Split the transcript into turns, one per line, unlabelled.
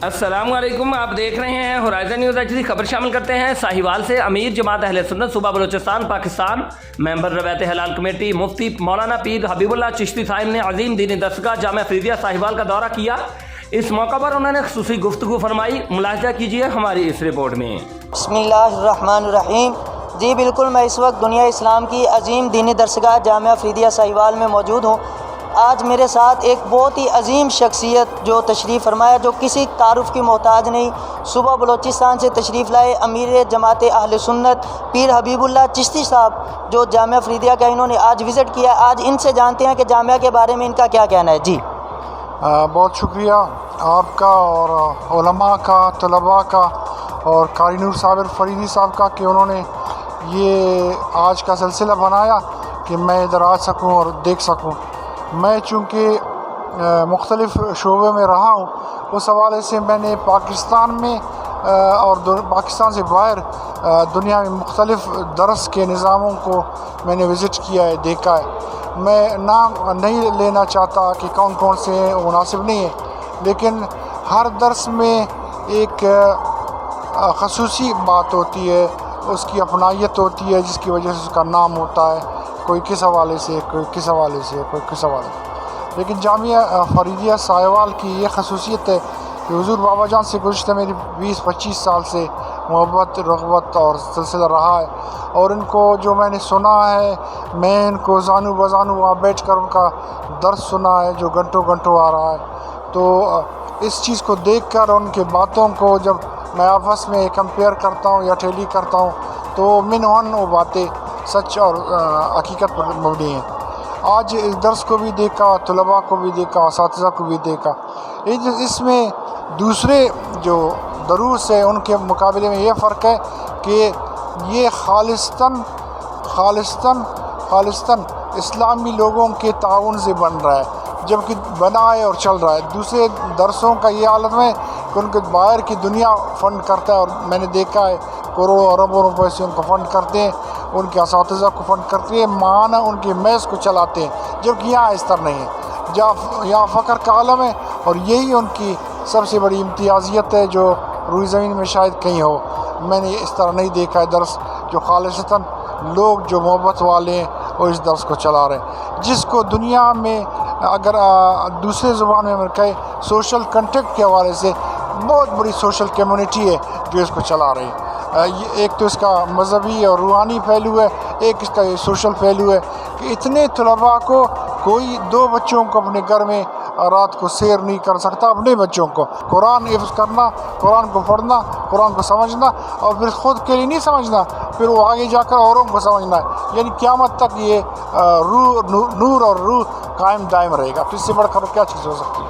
السلام علیکم، آپ دیکھ رہے ہیں ہورائزن نیوز ایچ ڈی۔ خبر شامل کرتے ہیں ساہیوال سے۔ امیر جماعت اہل سنت صوبہ بلوچستان پاکستان، ممبر روایت حلال کمیٹی مفتی مولانا پیر حبیب اللہ چشتی صاحب نے عظیم دینی درسگاہ جامعہ فریدیہ ساہیوال کا دورہ کیا۔ اس موقع پر انہوں نے خصوصی گفتگو فرمائی۔ ملاحظہ کیجیے ہماری اس رپورٹ میں۔
بسم اللہ الرحمن الرحیم۔ جی بالکل، میں اس وقت دنیا اسلام کی عظیم دینی درسگاہ جامعہ فریدیہ ساہیوال میں موجود ہوں۔ آج میرے ساتھ ایک بہت ہی عظیم شخصیت جو تشریف فرمایا، جو کسی تعارف کی محتاج نہیں، صوبہ بلوچستان سے تشریف لائے امیر جماعت اہل سنت پیر حبیب اللہ چشتی صاحب، جو جامعہ فریدیہ کا انہوں نے آج وزٹ کیا۔ آج ان سے جانتے ہیں کہ جامعہ کے بارے میں ان کا کیا کہنا ہے۔ جی
بہت شکریہ آپ کا اور علماء کا، طلباء کا اور قاری نور صابر فریدی صاحب کا کہ انہوں نے یہ آج کا سلسلہ بنایا کہ میں ادھر آ سکوں اور دیکھ سکوں۔ میں چونکہ مختلف شعبے میں رہا ہوں، اس حوالے سے میں نے پاکستان میں اور پاکستان سے باہر دنیا میں مختلف درس کے نظاموں کو میں نے وزٹ کیا ہے، دیکھا ہے۔ میں نام نہیں لینا چاہتا کہ کون کون سے ہیں، وہ مناسب نہیں ہے، لیکن ہر درس میں ایک خصوصی بات ہوتی ہے، اس کی اپنائیت ہوتی ہے، جس کی وجہ سے اس کا نام ہوتا ہے۔ کوئی کس حوالے سے، کوئی کس حوالے سے، کوئی کس حوالے سے۔ لیکن جامعہ فریدیہ ساہیوال کی یہ خصوصیت ہے کہ حضور بابا جان سے گزشتہ میری 20-25 سال سے محبت، رغبت اور سلسلہ رہا ہے، اور ان کو جو میں نے سنا ہے، میں ان کو زانو بزانو وہاں بیٹھ کر ان کا درس سنا ہے جو گھنٹوں گھنٹوں آ رہا ہے۔ تو اس چیز کو دیکھ کر ان کے باتوں کو جب میں آپس میں کمپیئر کرتا ہوں یا ٹیلی کرتا ہوں تو منوان وہ باتیں سچ اور حقیقت پر مبنی ہیں۔ آج اس درس کو بھی دیکھا، طلباء کو بھی دیکھا، اساتذہ کو بھی دیکھا۔ اس میں دوسرے جو دروس ہیں ان کے مقابلے میں یہ فرق ہے کہ یہ خالصتاً اسلامی لوگوں کے تعاون سے بن رہا ہے، جبکہ بنا ہے اور چل رہا ہے۔ دوسرے درسوں کا یہ حالت میں کہ ان کے باہر کی دنیا فنڈ کرتا ہے، اور میں نے دیکھا ہے کروڑوں اربوں روپے سے ان کو فنڈ کرتے ہیں، ان کے اساتذہ کو فنڈ کرتے ہیں، ماہانہ ان کی میز کو چلاتے ہیں، جبکہ یہاں اس طرح نہیں ہے۔ یہاں فقر کا عالم ہے، اور یہی ان کی سب سے بڑی امتیازیت ہے جو روئی زمین میں شاید کہیں ہو۔ میں نے اس طرح نہیں دیکھا ہے درس جو خالصتاً لوگ جو محبت والے ہیں وہ اس درس کو چلا رہے ہیں، جس کو دنیا میں اگر دوسرے زبان میں کہے سوشل کنٹیکٹ کے حوالے سے بہت بڑی سوشل کمیونٹی ہے جو اس کو چلا رہی ہے۔ ایک تو اس کا مذہبی اور روحانی پہلو ہے، ایک اس کا یہ سوشل پہلو ہے کہ اتنے طلباء کو کوئی 2 بچوں کو اپنے گھر میں رات کو سیر نہیں کر سکتا، اپنے بچوں کو قرآن حفظ کرنا، قرآن کو پڑھنا، قرآن کو سمجھنا، اور پھر خود کے لیے نہیں سمجھنا، پھر وہ آگے جا کر اوروں کو سمجھنا ہے، یعنی قیامت تک یہ نور اور روح قائم دائم رہے گا۔ پھر اس سے بڑھ کر کیا چیز ہو سکتی ہے؟